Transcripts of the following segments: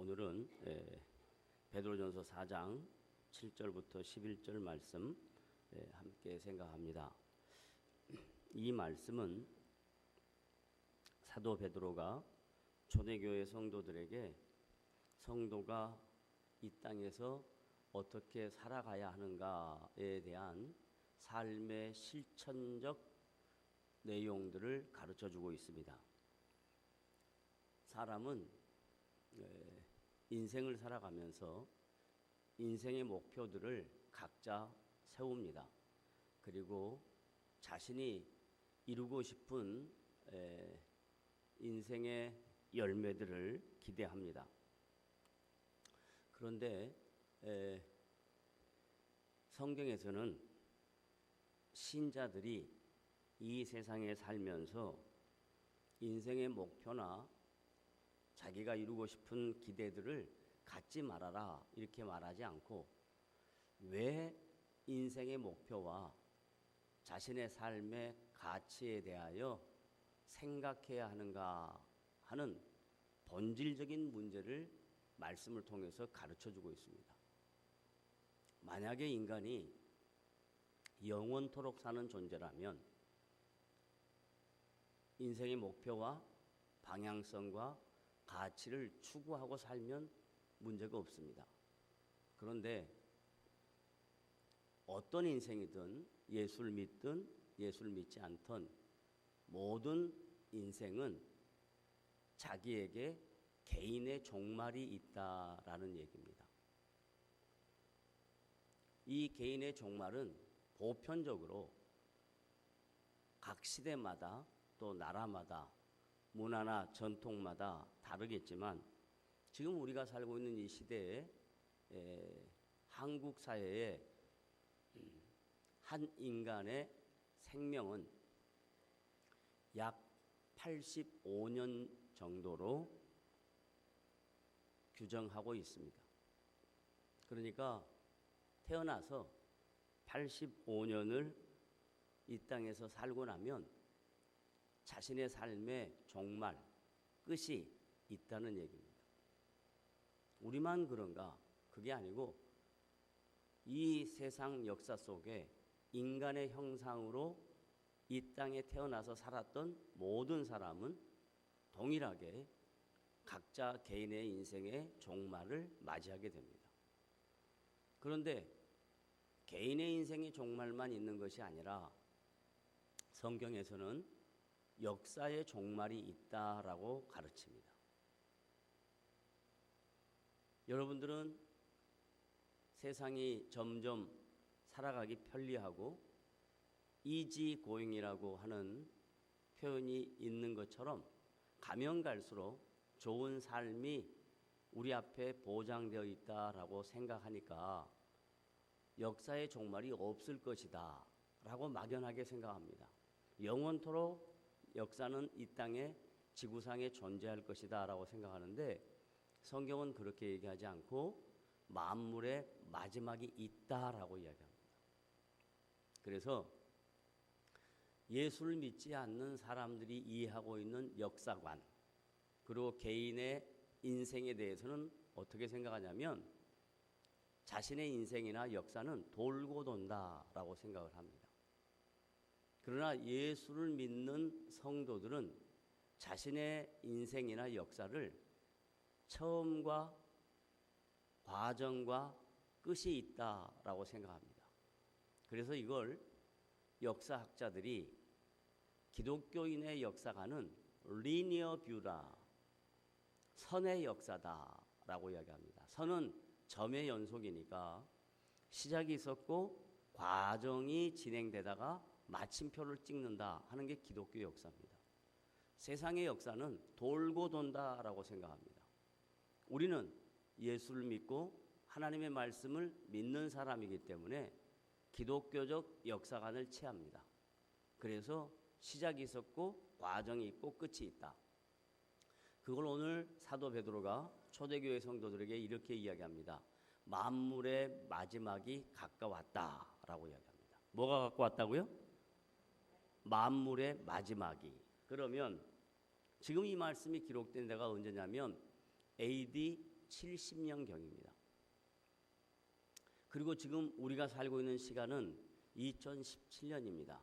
오늘은 베드로전서 4장 7절부터 11절 말씀 함께 생각합니다. 이 말씀은 사도 베드로가 초대교회 성도들에게 성도가 이 땅에서 어떻게 살아가야 하는가에 대한 삶의 실천적 내용들을 가르쳐주고 있습니다. 사람은 인생을 살아가면서 인생의 목표들을 각자 세웁니다. 그리고 자신이 이루고 싶은 인생의 열매들을 기대합니다. 그런데 성경에서는 신자들이 이 세상에 살면서 인생의 목표나 자기가 이루고 싶은 기대들을 갖지 말아라 이렇게 말하지 않고 왜 인생의 목표와 자신의 삶의 가치에 대하여 생각해야 하는가 하는 본질적인 문제를 말씀을 통해서 가르쳐주고 있습니다. 만약에 인간이 영원토록 사는 존재라면 인생의 목표와 방향성과 가치를 추구하고 살면 문제가 없습니다. 그런데 어떤 인생이든 예수를 믿든 예수를 믿지 않든 모든 인생은 자기에게 개인의 종말이 있다라는 얘기입니다. 이 개인의 종말은 보편적으로 각 시대마다 또 나라마다 문화나 전통마다 다르겠지만 지금 우리가 살고 있는 이 시대에 한국 사회에 한 인간의 생명은 약 85년 정도로 규정하고 있습니다. 그러니까 태어나서 85년을 이 땅에서 살고 나면 자신의 삶의 종말, 끝이 있다는 얘기입니다. 우리만 그런가? 그게 아니고 이 세상 역사 속에 인간의 형상으로 이 땅에 태어나서 살았던 모든 사람은 동일하게 각자 개인의 인생의 종말을 맞이하게 됩니다. 그런데 개인의 인생의 종말만 있는 것이 아니라 성경에서는 역사의 종말이 있다라고 가르칩니다. 여러분들은 세상이 점점 살아가기 편리하고 이지고잉이라고 하는 표현이 있는 것처럼 가면 갈수록 좋은 삶이 우리 앞에 보장되어 있다라고 생각하니까 역사의 종말이 없을 것이다 라고 막연하게 생각합니다. 영원토록 역사는 이 땅에 지구상에 존재할 것이다 라고 생각하는데 성경은 그렇게 얘기하지 않고 만물의 마지막이 있다라고 이야기합니다. 그래서 예수를 믿지 않는 사람들이 이해하고 있는 역사관 그리고 개인의 인생에 대해서는 어떻게 생각하냐면 자신의 인생이나 역사는 돌고 돈다라고 생각을 합니다. 그러나 예수를 믿는 성도들은 자신의 인생이나 역사를 처음과 과정과 끝이 있다라고 생각합니다. 그래서 이걸 역사학자들이 기독교인의 역사관은 리니어 뷰다, 선의 역사다라고 이야기합니다. 선은 점의 연속이니까 시작이 있었고 과정이 진행되다가 마침표를 찍는다 하는 게 기독교 역사입니다. 세상의 역사는 돌고 돈다라고 생각합니다. 우리는 예수를 믿고 하나님의 말씀을 믿는 사람이기 때문에 기독교적 역사관을 취합니다. 그래서 시작이 있었고 과정이 있고 끝이 있다. 그걸 오늘 사도 베드로가 초대교회 성도들에게 이렇게 이야기합니다. 만물의 마지막이 가까웠다라고 이야기합니다. 뭐가 가까웠다고요? 만물의 마지막이. 그러면 지금 이 말씀이 기록된 데가 언제냐면 AD 1970년경입니다. 그리고 지금 우리가 살고 있는 시간은 2017년입니다.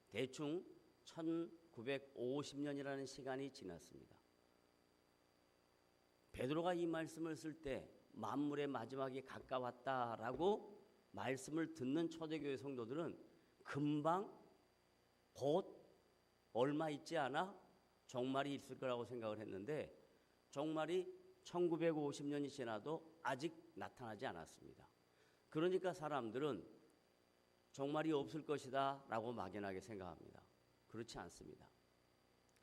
대충 1950년이라는 시간이 지났습니다. 베드로가 이 말씀을 쓸 때 만물의 마지막이 가까웠다라고 말씀을 듣는 초대교회 성도들은 금방 곧 얼마 있지 않아 종말이 있을 거라고 생각을 했는데 종말이 1950년이 지나도 아직 나타나지 않았습니다. 그러니까 사람들은 종말이 없을 것이다 라고 막연하게 생각합니다. 그렇지 않습니다.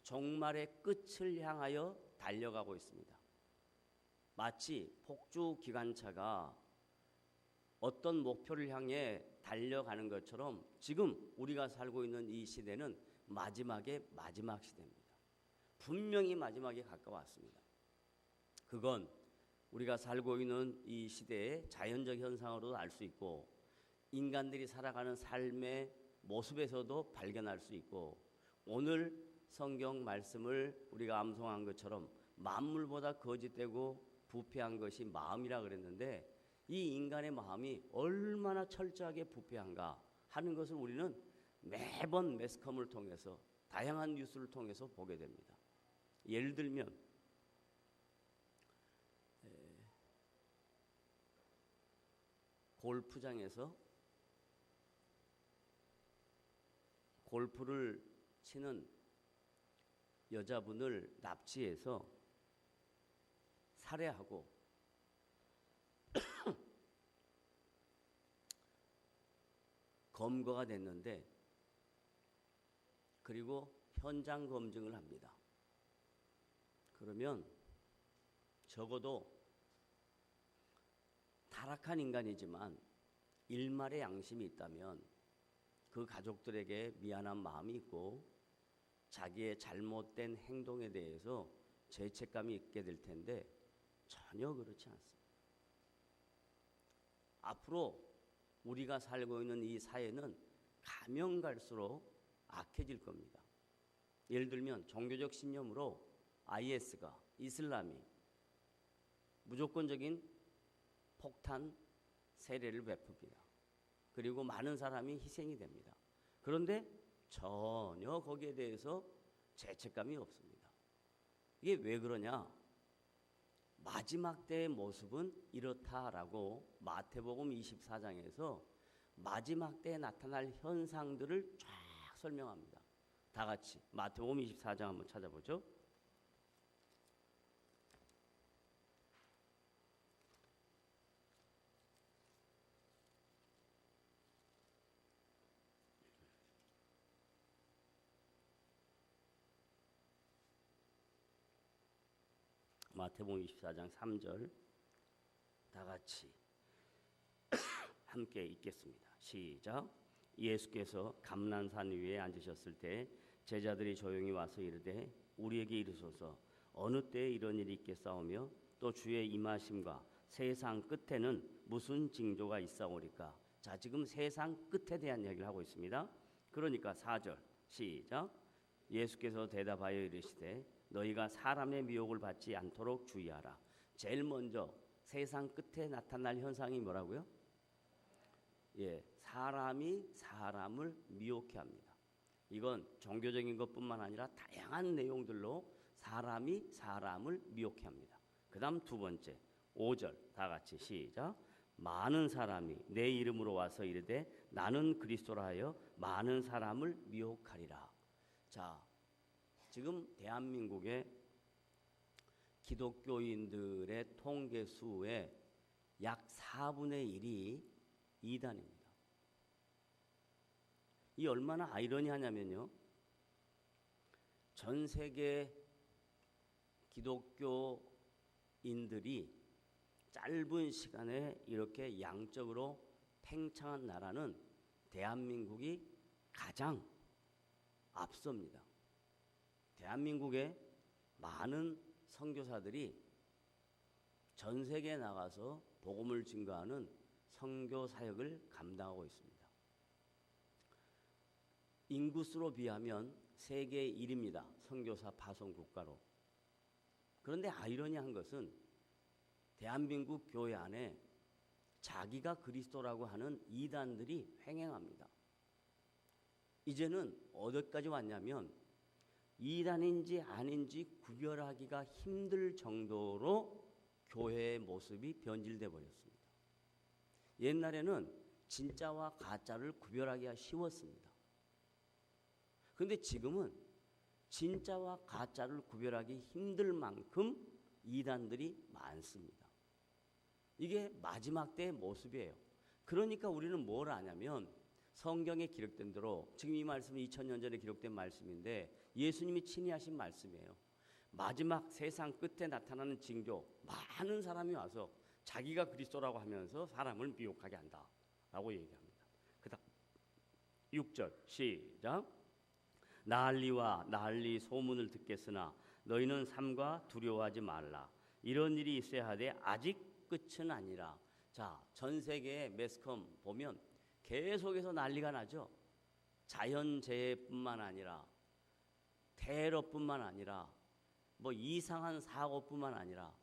종말의 끝을 향하여 달려가고 있습니다. 마치 폭주 기관차가 어떤 목표를 향해 달려가는 것처럼 지금 우리가 살고 있는 이 시대는 마지막의 마지막 시대입니다. 분명히 마지막에 가까웠습니다. 그건 우리가 살고 있는 이 시대의 자연적 현상으로도 알 수 있고 인간들이 살아가는 삶의 모습에서도 발견할 수 있고 오늘 성경 말씀을 우리가 암송한 것처럼 만물보다 거짓되고 부패한 것이 마음이라 그랬는데 이 인간의 마음이 얼마나 철저하게 부패한가 하는 것을 우리는 매번 매스컴을 통해서 다양한 뉴스를 통해서 보게 됩니다. 예를 들면 골프장에서 골프를 치는 여자분을 납치해서 살해하고 검거가 됐는데 그리고 현장 검증을 합니다. 그러면 적어도 타락한 인간이지만 일말의 양심이 있다면 그 가족들에게 미안한 마음이 있고 자기의 잘못된 행동에 대해서 죄책감이 있게 될 텐데 전혀 그렇지 않습니다. 앞으로 우리가 살고 있는 이 사회는 가면 갈수록 악해질 겁니다. 예를 들면 종교적 신념으로 IS가 이슬람이 무조건적인 폭탄 세례를 베풉니다. 그리고 많은 사람이 희생이 됩니다. 그런데 전혀 거기에 대해서 죄책감이 없습니다. 이게 왜 그러냐? 마지막 때의 모습은 이렇다라고 마태복음 24장에서 마지막 때에 나타날 현상들을 쫙 설명합니다. 다 같이 마태복음 24장 한번 찾아보죠. 마태복음 24장 3절 다 같이 함께 읽겠습니다. 시작. 예수께서 감난산 위에 앉으셨을 때 제자들이 조용히 와서 이르되 우리에게 이르소서 어느 때에 이런 일이 있겠사오며 또 주의 임하심과 세상 끝에는 무슨 징조가 있사오리까. 자, 지금 세상 끝에 대한 이야기를 하고 있습니다. 그러니까 4절 시작. 예수께서 대답하여 이르시되 너희가 사람의 미혹을 받지 않도록 주의하라. 제일 먼저 세상 끝에 나타날 현상이 뭐라고요? 사람이 사람을 미혹해 합니다. 이건 종교적인 것뿐만 아니라 다양한 내용들로 사람이 사람을 미혹해 합니다. 그 다음 두 번째 5절 다 같이 시작. 많은 사람이 내 이름으로 와서 이르되 나는 그리스도라 하여 많은 사람을 미혹하리라. 자, 지금 대한민국의 기독교인들의 통계수의 약 4분의 1이 이단입니다. 이 얼마나 아이러니하냐면요. 전 세계 기독교인들이 짧은 시간에 이렇게 양적으로 팽창한 나라는 대한민국이 가장 앞섭니다. 대한민국의 많은 선교사들이 전 세계에 나가서 복음을 증거하는 선교 사역을 감당하고 있습니다. 인구수로 비하면 세계 1위입니다. 선교사 파송 국가로. 그런데 아이러니한 것은 대한민국 교회 안에 자기가 그리스도라고 하는 이단들이 횡행합니다. 이제는 어디까지 왔냐면 이단인지 아닌지 구별하기가 힘들 정도로 교회의 모습이 변질돼 버렸습니다. 옛날에는 진짜와 가짜를 구별하기가 쉬웠습니다. 그런데 지금은 진짜와 가짜를 구별하기 힘들 만큼 이단들이 많습니다. 이게 마지막 때의 모습이에요. 그러니까 우리는 뭘 아냐면 성경에 기록된 대로 지금 이 말씀은 2000년 전에 기록된 말씀인데 예수님이 친히 하신 말씀이에요. 마지막 세상 끝에 나타나는 징조, 많은 사람이 와서 자기가 그리스도라고 하면서 사람을 미혹하게 한다라고 얘기합니다. 그다음 6절 시작. 난리와 난리 소문을 듣겠으나 너희는 삼가 두려워하지 말라. 이런 일이 있어야 하되 아직 끝은 아니라. 자, 전 세계의 매스컴 보면 계속해서 난리가 나죠. 자연재해뿐만 아니라 테러뿐만 아니라 뭐 이상한 사고뿐만 아니라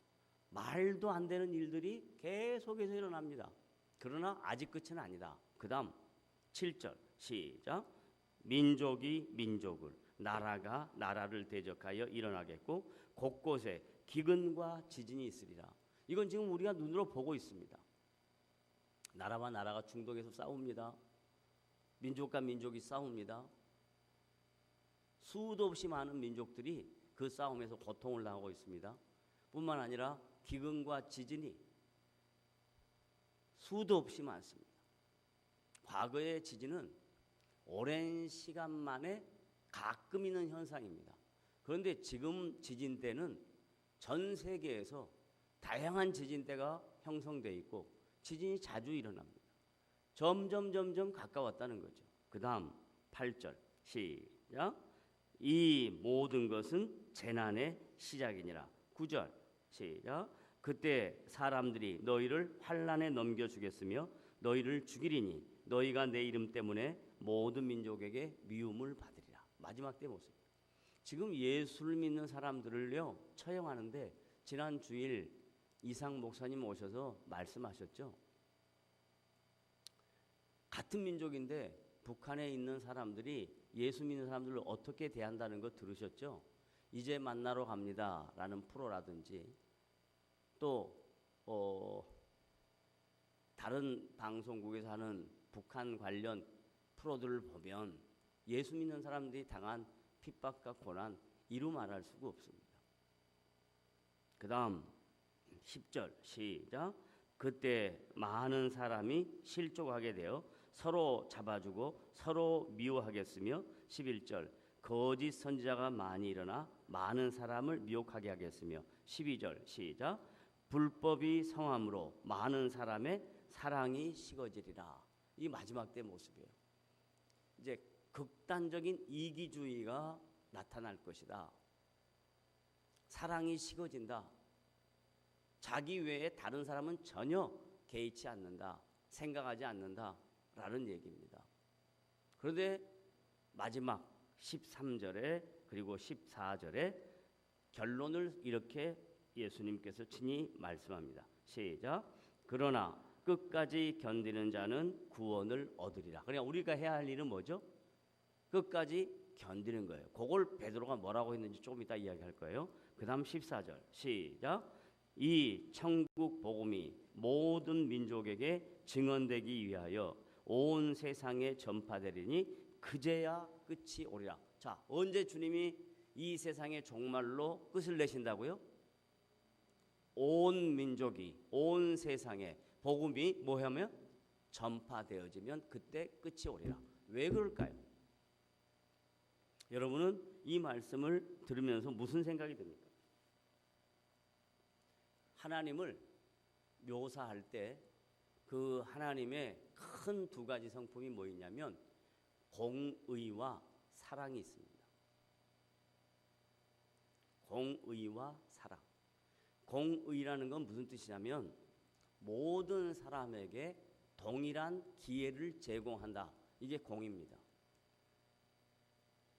말도 안 되는 일들이 계속해서 일어납니다. 그러나 아직 끝은 아니다. 그 다음 7절 시작. 민족이 민족을, 나라가 나라를 대적하여 일어나겠고 곳곳에 기근과 지진이 있으리라. 이건 지금 우리가 눈으로 보고 있습니다. 나라와 나라가 중동에서 싸웁니다. 민족과 민족이 싸웁니다. 수도 없이 많은 민족들이 그 싸움에서 고통을 당하고 있습니다. 뿐만 아니라 기근과 지진이 수도 없이 많습니다. 과거의 지진은 오랜 시간 만에 가끔 있는 현상입니다. 그런데 지금 지진대는 전 세계에서 다양한 지진대가 형성되어 있고 지진이 자주 일어납니다. 점점 가까웠다는 거죠. 그 다음 8절 시작. 이 모든 것은 재난의 시작이니라. 9절 시작. 그때 사람들이 너희를 환난에 넘겨주겠으며 너희를 죽이리니 너희가 내 이름 때문에 모든 민족에게 미움을 받으리라. 마지막 때 모습. 지금 예수를 믿는 사람들을요 처형하는데 지난 주일 이상 목사님 오셔서 말씀하셨죠. 같은 민족인데 북한에 있는 사람들이 예수 믿는 사람들을 어떻게 대한다는 거 들으셨죠? 이제 만나러 갑니다 라는 프로라든지 또 다른 방송국에서 하는 북한 관련 프로들을 보면 예수 믿는 사람들이 당한 핍박과 고난 이루 말할 수가 없습니다. 그 다음 10절 시작. 그때 많은 사람이 실족하게 되어 서로 잡아주고 서로 미워하겠으며 11절 거짓 선지자가 많이 일어나 많은 사람을 미혹하게 하겠으며 12절 시작. 불법이 성함으로 많은 사람의 사랑이 식어지리라. 이 마지막 때 모습이에요. 이제 극단적인 이기주의가 나타날 것이다. 사랑이 식어진다. 자기 외에 다른 사람은 전혀 개의치 않는다. 생각하지 않는다라는 얘기입니다. 그런데 마지막 13절에 그리고 14절에 결론을 이렇게 예수님께서 친히 말씀합니다. 시작. 그러나 끝까지 견디는 자는 구원을 얻으리라. 그러니까 우리가 해야 할 일은 뭐죠? 끝까지 견디는 거예요. 그걸 베드로가 뭐라고 했는지 조금 이따 이야기할 거예요. 그 다음 14절 시작. 이 천국 복음이 모든 민족에게 증언되기 위하여 온 세상에 전파되리니 그제야 끝이 오리라. 자, 언제 주님이 이 세상에 종말로 끝을 내신다고요? 온 민족이 온 세상에 복음이 뭐하면 전파되어지면 그때 끝이 오리라. 왜 그럴까요? 여러분은 이 말씀을 들으면서 무슨 생각이 듭니까? 하나님을 묘사할 때 그 하나님의 큰 두 가지 성품이 뭐였냐면 공의와 사랑이 있습니다. 공의와 사랑. 공의라는 건 무슨 뜻이냐면 모든 사람에게 동일한 기회를 제공한다. 이게 공입니다.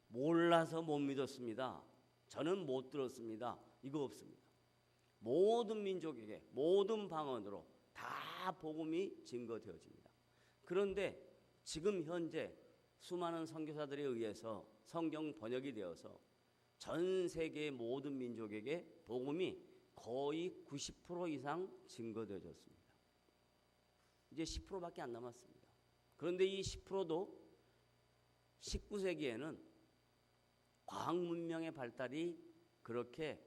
몰라서 못 믿었습니다. 저는 못 들었습니다. 이거 없습니다. 모든 민족에게 모든 방언으로 다 복음이 증거되어집니다. 그런데 지금 현재 수많은 선교사들에 의해서 성경 번역이 되어서 전 세계의 모든 민족에게 복음이 거의 90% 이상 증거되어졌습니다. 이제 10%밖에 안 남았습니다. 그런데 이 10%도 19세기에는 과학 문명의 발달이 그렇게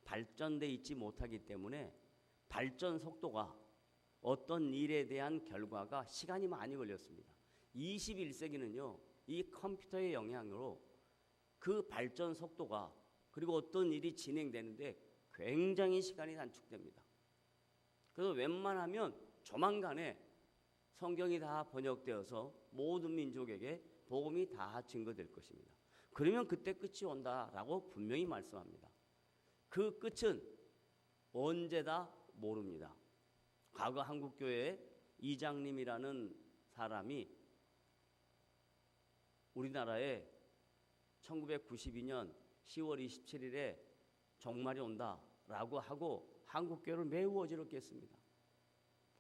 발전돼 있지 못하기 때문에 발전 속도가 어떤 일에 대한 결과가 시간이 많이 걸렸습니다. 21세기는요, 이 컴퓨터의 영향으로 그 발전 속도가 그리고 어떤 일이 진행되는데 굉장히 시간이 단축됩니다. 그래서 웬만하면 조만간에 성경이 다 번역되어서 모든 민족에게 복음이 다 증거될 것입니다. 그러면 그때 끝이 온다라고 분명히 말씀합니다. 그 끝은 언제다 모릅니다. 과거 한국교회 이장님이라는 사람이 우리나라에 1992년 10월 27일에 종말이 온다라고 하고 한국교회를 매우 어지럽게 했습니다.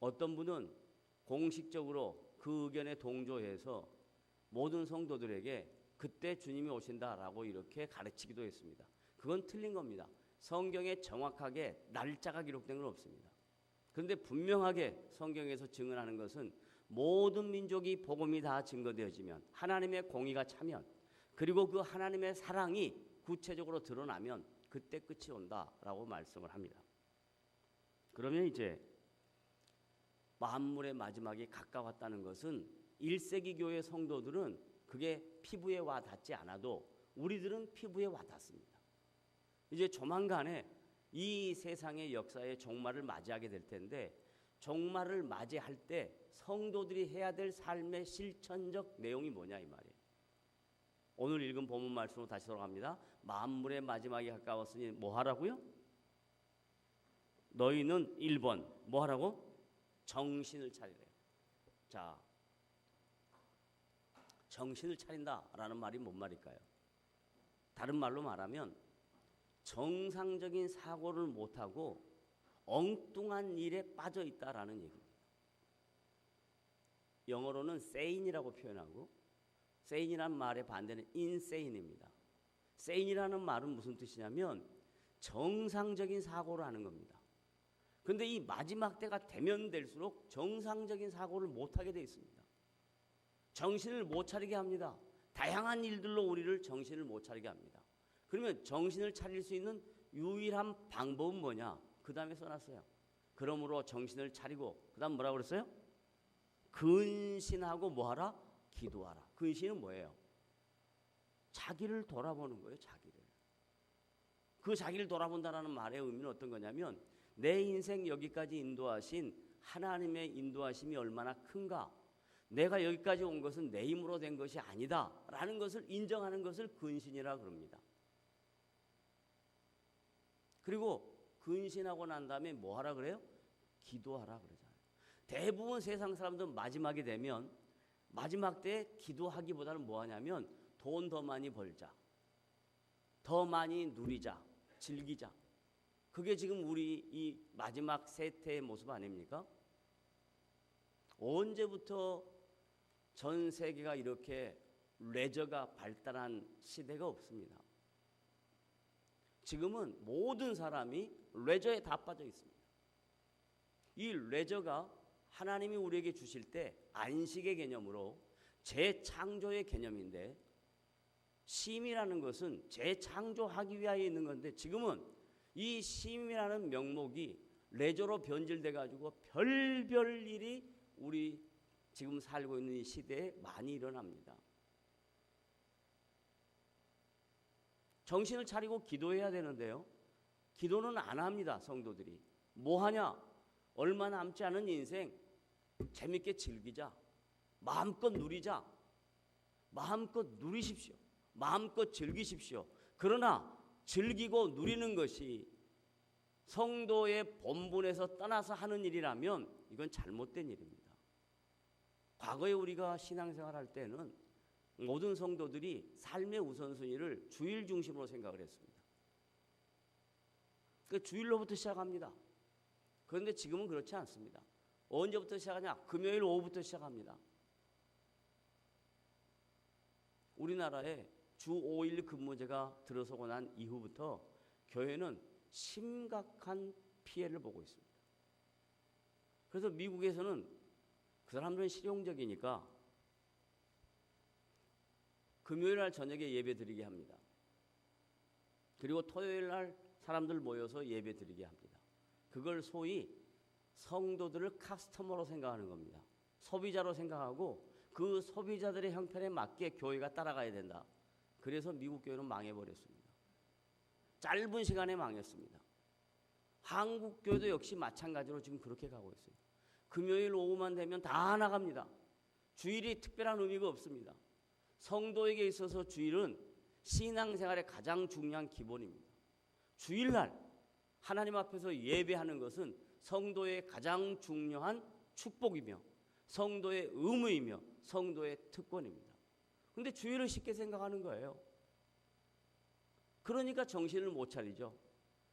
어떤 분은 공식적으로 그 의견에 동조해서 모든 성도들에게 그때 주님이 오신다라고 이렇게 가르치기도 했습니다. 그건 틀린 겁니다. 성경에 정확하게 날짜가 기록된 건 없습니다. 그런데 분명하게 성경에서 증언하는 것은 모든 민족이 복음이 다 증거되어지면 하나님의 공의가 차면 그리고 그 하나님의 사랑이 구체적으로 드러나면 그때 끝이 온다라고 말씀을 합니다. 그러면 이제 만물의 마지막이 가까웠다는 것은 1세기 교회 성도들은 그게 피부에 와 닿지 않아도 우리들은 피부에 와 닿습니다. 이제 조만간에 이 세상의 역사의 종말을 맞이하게 될 텐데 종말을 맞이할 때 성도들이 해야 될 삶의 실천적 내용이 뭐냐 이 말이에요. 오늘 읽은 본문 말씀으로 다시 돌아갑니다. 만물의 마지막이 가까웠으니 뭐 하라고요? 너희는 1번 뭐 하라고? 정신을 차리래요. 자, 정신을 차린다라는 말이 뭔 말일까요? 다른 말로 말하면 정상적인 사고를 못하고 엉뚱한 일에 빠져 있다라는 얘기입니다. 영어로는 sane이라고 표현하고 sane이라는 말의 반대는 insane입니다. sane이라는 말은 무슨 뜻이냐면 정상적인 사고를 하는 겁니다. 그런데 이 마지막 때가 되면 될수록 정상적인 사고를 못하게 되어 있습니다. 정신을 못 차리게 합니다. 다양한 일들로 우리를 정신을 못 차리게 합니다. 그러면 정신을 차릴 수 있는 유일한 방법은 뭐냐? 그 다음에 써놨어요. 그러므로 정신을 차리고 그 다음 뭐라고 그랬어요? 근신하고 뭐하라? 기도하라. 근신은 뭐예요? 자기를 돌아보는 거예요. 자기를. 그 자기를 돌아본다라는 말의 의미는 어떤 거냐면 내 인생 여기까지 인도하신 하나님의 인도하심이 얼마나 큰가. 내가 여기까지 온 것은 내 힘으로 된 것이 아니다 라는 것을 인정하는 것을 근신이라 그럽니다. 그리고 근신하고 난 다음에 뭐 하라 그래요? 기도하라 그러잖아요. 대부분 세상 사람들은 마지막이 되면 마지막 때 기도하기보다는 뭐 하냐면 돈 더 많이 벌자, 더 많이 누리자, 즐기자. 그게 지금 우리 이 마지막 세태의 모습 아닙니까? 언제부터 전 세계가 이렇게 레저가 발달한 시대가 없습니다. 지금은 모든 사람이 레저에 다 빠져 있습니다. 이 레저가 하나님이 우리에게 주실 때 안식의 개념으로 재창조의 개념인데 쉼이라는 것은 재창조하기 위하여 있는 건데 지금은 이 쉼이라는 명목이 레저로 변질돼 가지고 별별 일이 우리 지금 살고 있는 이 시대에 많이 일어납니다. 정신을 차리고 기도해야 되는데요. 기도는 안 합니다. 성도들이. 뭐 하냐? 얼마 남지 않은 인생 재밌게 즐기자. 마음껏 누리자. 마음껏 누리십시오. 마음껏 즐기십시오. 그러나 즐기고 누리는 것이 성도의 본분에서 떠나서 하는 일이라면 이건 잘못된 일입니다. 과거에 우리가 신앙생활할 때는 모든 성도들이 삶의 우선순위를 주일 중심으로 생각을 했습니다. 그 주일로부터 시작합니다. 그런데 지금은 그렇지 않습니다. 언제부터 시작하냐? 금요일 오후부터 시작합니다. 우리나라에 주 5일 근무제가 들어서고 난 이후부터 교회는 심각한 피해를 보고 있습니다. 그래서 미국에서는 그 사람들은 실용적이니까 금요일 날 저녁에 예배 드리게 합니다. 그리고 토요일 날 사람들 모여서 예배 드리게 합니다. 그걸 소위 성도들을 카스터머로 생각하는 겁니다. 소비자로 생각하고 그 소비자들의 형편에 맞게 교회가 따라가야 된다. 그래서 미국 교회는 망해버렸습니다. 짧은 시간에 망했습니다. 한국 교회도 역시 마찬가지로 지금 그렇게 가고 있어요. 금요일 오후만 되면 다 나갑니다. 주일이 특별한 의미가 없습니다. 성도에게 있어서 주일은 신앙생활의 가장 중요한 기본입니다. 주일날 하나님 앞에서 예배하는 것은 성도의 가장 중요한 축복이며 성도의 의무이며 성도의 특권입니다. 그런데 주일을 쉽게 생각하는 거예요. 그러니까 정신을 못 차리죠.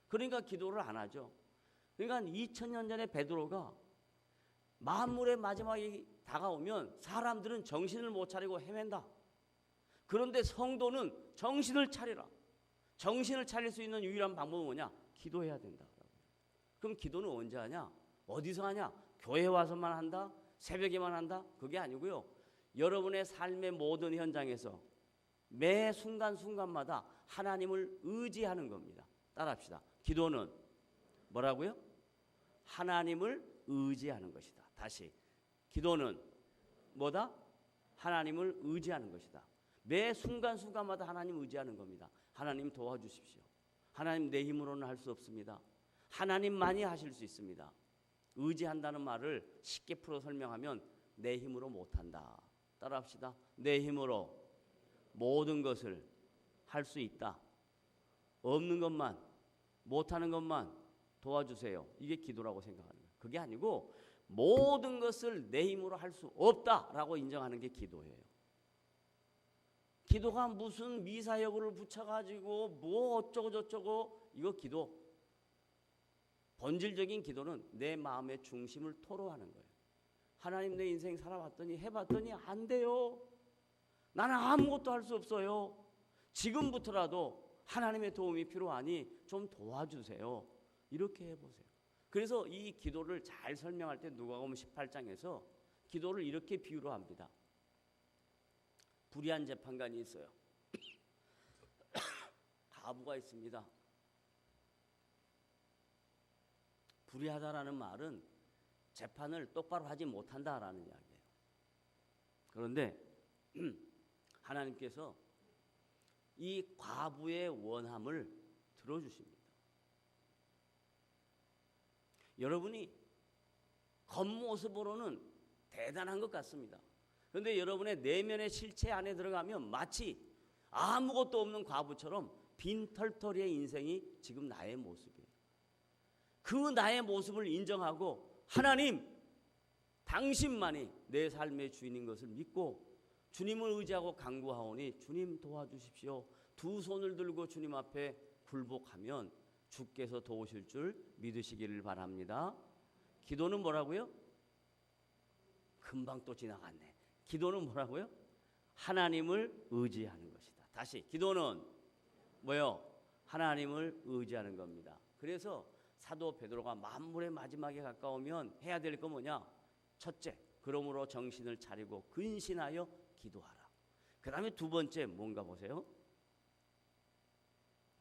그러니까 기도를 안 하죠. 그러니까 2000년 전에 베드로가 만물의 마지막이 다가오면 사람들은 정신을 못 차리고 헤맨다. 그런데 성도는 정신을 차리라. 정신을 차릴 수 있는 유일한 방법은 뭐냐? 기도해야 된다. 그럼 기도는 언제 하냐? 어디서 하냐? 교회 와서만 한다? 새벽에만 한다? 그게 아니고요. 여러분의 삶의 모든 현장에서 매 순간순간마다 하나님을 의지하는 겁니다. 따라합시다. 기도는 뭐라고요? 하나님을 의지하는 것이다. 다시. 기도는 뭐다? 하나님을 의지하는 것이다. 매 순간순간마다 하나님 의지하는 겁니다. 하나님 도와주십시오. 하나님 내 힘으로는 할 수 없습니다. 하나님만이 하실 수 있습니다. 의지한다는 말을 쉽게 풀어 설명하면 내 힘으로 못한다. 따라합시다. 내 힘으로 모든 것을 할 수 있다. 없는 것만, 못하는 것만 도와주세요. 이게 기도라고 생각하는 거예요. 그게 아니고 모든 것을 내 힘으로 할 수 없다라고 인정하는 게 기도예요. 기도가 무슨 미사여구를 붙여가지고 뭐 어쩌고 저쩌고 이거 기도. 본질적인 기도는 내 마음의 중심을 토로하는 거예요. 하나님 내 인생 살아봤더니 해봤더니 안 돼요. 나는 아무것도 할 수 없어요. 지금부터라도 하나님의 도움이 필요하니 좀 도와주세요. 이렇게 해보세요. 그래서 이 기도를 잘 설명할 때 누가복음 18장에서 기도를 이렇게 비유로 합니다. 불의한 재판관이 있어요. 가부가 있습니다. 불의하다라는 말은 재판을 똑바로 하지 못한다라는 이야기예요. 그런데 하나님께서 이 과부의 원함을 들어주십니다. 여러분이 겉모습으로는 대단한 것 같습니다. 그런데 여러분의 내면의 실체 안에 들어가면 마치 아무것도 없는 과부처럼 빈털터리의 인생이 지금 나의 모습이에요. 그 나의 모습을 인정하고 하나님, 당신만이 내 삶의 주인인 것을 믿고 주님을 의지하고 간구하오니 주님 도와주십시오. 두 손을 들고 주님 앞에 굴복하면 주께서 도우실 줄 믿으시기를 바랍니다. 기도는 뭐라고요? 금방 또 지나갔네. 기도는 뭐라고요? 하나님을 의지하는 것이다. 다시 기도는 뭐요? 하나님을 의지하는 겁니다. 그래서 사도 베드로가 만물의 마지막에 가까우면 해야 될 거 뭐냐? 첫째, 그러므로 정신을 차리고 근신하여 기도하라. 그 다음에 두 번째 뭔가 보세요.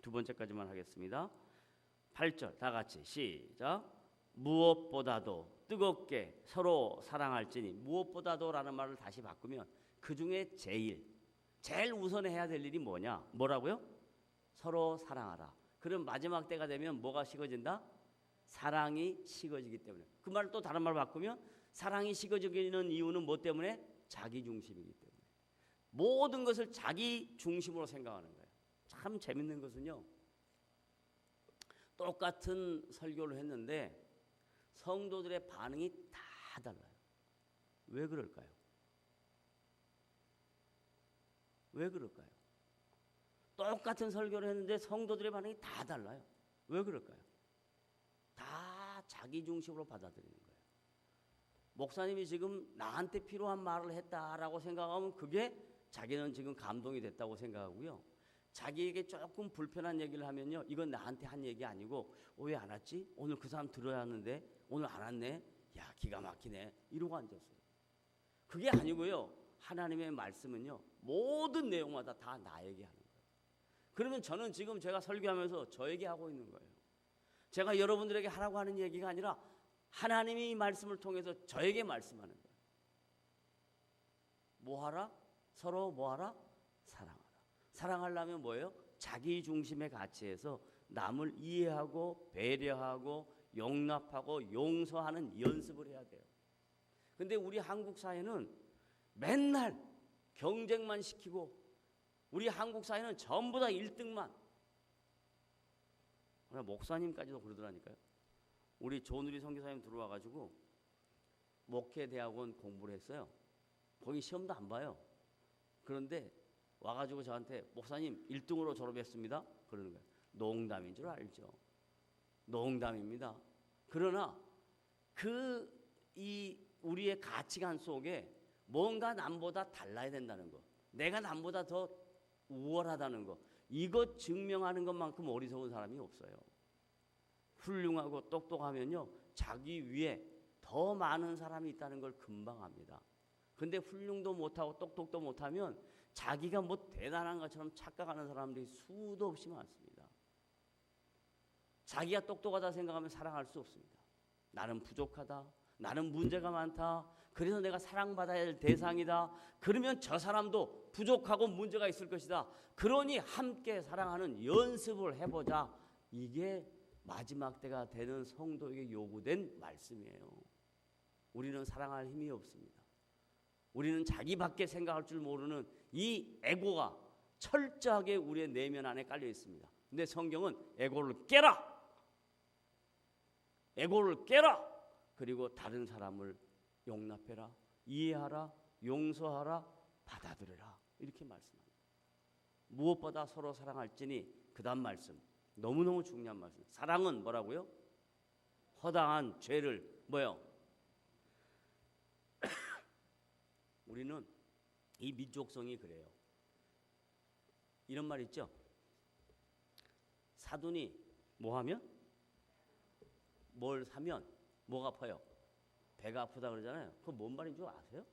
두 번째까지만 하겠습니다. 8절 다 같이 시작. 무엇보다도 뜨겁게 서로 사랑할지니. 무엇보다도라는 말을 다시 바꾸면 그 중에 제일 우선에 해야 될 일이 뭐냐? 뭐라고요? 서로 사랑하라. 그럼 마지막 때가 되면 뭐가 식어진다? 사랑이 식어지기 때문에. 그 말을 또 다른 말로 바꾸면 사랑이 식어지는 이유는 뭐 때문에? 자기 중심이기 때문에. 모든 것을 자기 중심으로 생각하는 거예요. 참 재밌는 것은요. 똑같은 설교를 했는데 성도들의 반응이 다 달라요. 왜 그럴까요? 왜 그럴까요? 똑같은 설교를 했는데 성도들의 반응이 다 달라요. 왜 그럴까요? 다 자기 중심으로 받아들이는 거예요. 목사님이 지금 나한테 필요한 말을 했다라고 생각하면 그게 자기는 지금 감동이 됐다고 생각하고요. 자기에게 조금 불편한 얘기를 하면요, 이건 나한테 한 얘기 아니고 왜 안 왔지? 오늘 그 사람 들어야 하는데 오늘 안 왔네? 야, 기가 막히네. 이러고 앉았어요. 그게 아니고요. 하나님의 말씀은요, 모든 내용마다 다 나에게 하는 거예요. 그러면 저는 지금 제가 설교하면서 저에게 하고 있는 거예요. 제가 여러분들에게 하라고 하는 얘기가 아니라 하나님이 이 말씀을 통해서 저에게 말씀하는 거예요. 뭐 하라? 서로 뭐 하라? 사랑하라. 사랑하려면 뭐예요? 자기 중심의 가치에서 남을 이해하고 배려하고 용납하고 용서하는 연습을 해야 돼요. 근데 우리 한국 사회는 맨날 경쟁만 시키고 우리 한국 사회는 전부 다 1등만. 목사님까지도 그러더라니까요. 우리 조누리 선교사님 들어와가지고 목회대학원 공부를 했어요. 거기 시험도 안 봐요. 그런데 와가지고 저한테 목사님 1등으로 졸업했습니다. 그러는 거예요. 농담인 줄 알죠. 농담입니다. 그러나 우리의 가치관 속에 뭔가 남보다 달라야 된다는 거, 내가 남보다 더 우월하다는 거, 이것 증명하는 것만큼 어리석은 사람이 없어요. 훌륭하고 똑똑하면요, 자기 위에 더 많은 사람이 있다는 걸 금방 압니다. 근데 훌륭도 못하고 똑똑도 못하면 자기가 뭐 대단한 것처럼 착각하는 사람들이 수도 없이 많습니다. 자기가 똑똑하다 생각하면 사랑할 수 없습니다. 나는 부족하다, 나는 문제가 많다, 그래서 내가 사랑받아야 할 대상이다. 그러면 저 사람도 부족하고 문제가 있을 것이다. 그러니 함께 사랑하는 연습을 해보자. 이게 마지막 때가 되는 성도에게 요구된 말씀이에요. 우리는 사랑할 힘이 없습니다. 우리는 자기밖에 생각할 줄 모르는 이 에고가 철저하게 우리의 내면 안에 깔려 있습니다. 근데 성경은 에고를 깨라! 에고를 깨라! 그리고 다른 사람을 용납해라, 이해하라, 용서하라, 받아들여라, 이렇게 말씀합니다. 무엇보다 서로 사랑할지니, 그 다음 말씀 너무너무 중요한 말씀. 사랑은 뭐라고요? 허다한 죄를 뭐요? 우리는 이 민족성이 그래요. 이런 말 있죠? 사돈이 뭐 하면? 뭘 사면 뭐가 아파요? 배가 아프다 그러잖아요. 그거 뭔 말인 줄 아세요?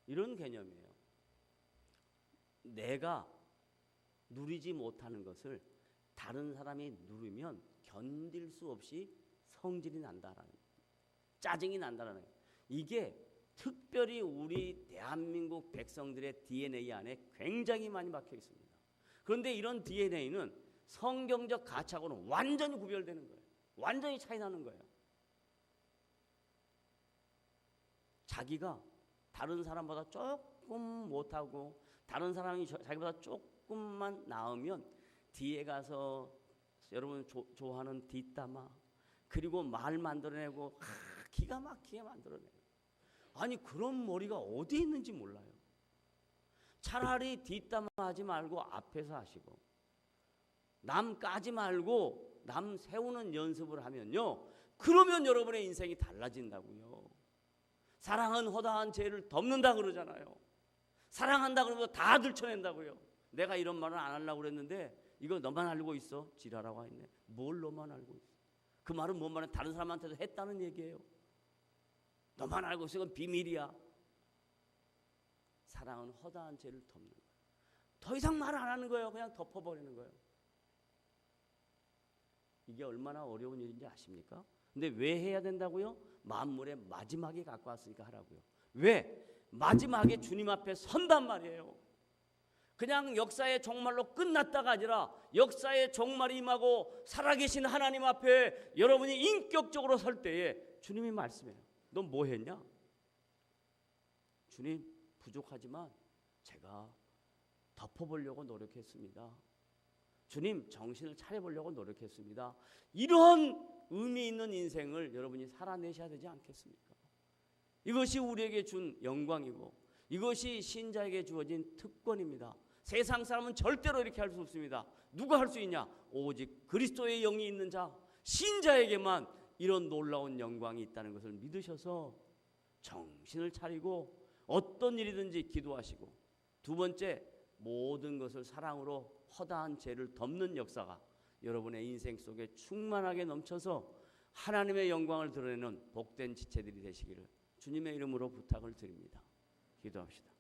이런 개념이에요. 내가 누리지 못하는 것을 다른 사람이 누리면 견딜 수 없이 성질이 난다라는 거예요. 짜증이 난다라는 거예요. 이게 특별히 우리 대한민국 백성들의 DNA 안에 굉장히 많이 박혀 있습니다. 그런데 이런 DNA는 성경적 가치하고는 완전히 구별되는 거예요. 완전히 차이 나는 거예요. 자기가 다른 사람보다 조금 못하고 다른 사람이 자기보다 조금만 나으면 뒤에 가서 여러분 좋아하는 뒷담화, 그리고 말 만들어내고 기가 막히게 만들어내요. 아니 그런 머리가 어디 있는지 몰라요. 차라리 뒷담화하지 말고 앞에서 하시고, 남 까지 말고 남 세우는 연습을 하면요, 그러면 여러분의 인생이 달라진다고요. 사랑은 허다한 죄를 덮는다 그러잖아요. 사랑한다 그러면 다 들춰낸다고요. 내가 이런 말은 안 하려고 그랬는데 이거 너만 알고 있어. 지랄하고 있네. 뭘 너만 알고 있어. 그 말은 뭔 말은 다른 사람한테도 했다는 얘기예요. 너만 알고 있어. 이건 비밀이야. 사랑은 허다한 죄를 덮는 거예요. 더 이상 말 안 하는 거예요. 그냥 덮어버리는 거예요. 이게 얼마나 어려운 일인지 아십니까? 근데 왜 해야 된다고요? 만물의 마지막에 갖고 왔으니까 하라고요. 왜? 마지막에 주님 앞에 선단 말이에요. 그냥 역사의 종말로 끝났다가 아니라 역사의 종말이 임하고 살아계신 하나님 앞에 여러분이 인격적으로 설 때에 주님이 말씀해요. 너 뭐 했냐? 주님, 부족하지만 제가 덮어보려고 노력했습니다. 주님, 정신을 차려보려고 노력했습니다. 이런 의미 있는 인생을 여러분이 살아내셔야 되지 않겠습니까? 이것이 우리에게 준 영광이고 이것이 신자에게 주어진 특권입니다. 세상 사람은 절대로 이렇게 할 수 없습니다. 누가 할 수 있냐? 오직 그리스도의 영이 있는 자, 신자에게만 이런 놀라운 영광이 있다는 것을 믿으셔서 정신을 차리고 어떤 일이든지 기도하시고, 두 번째, 모든 것을 사랑으로 허다한 죄를 덮는 역사가 여러분의 인생 속에 충만하게 넘쳐서 하나님의 영광을 드러내는 복된 지체들이 되시기를 주님의 이름으로 부탁을 드립니다. 기도합시다.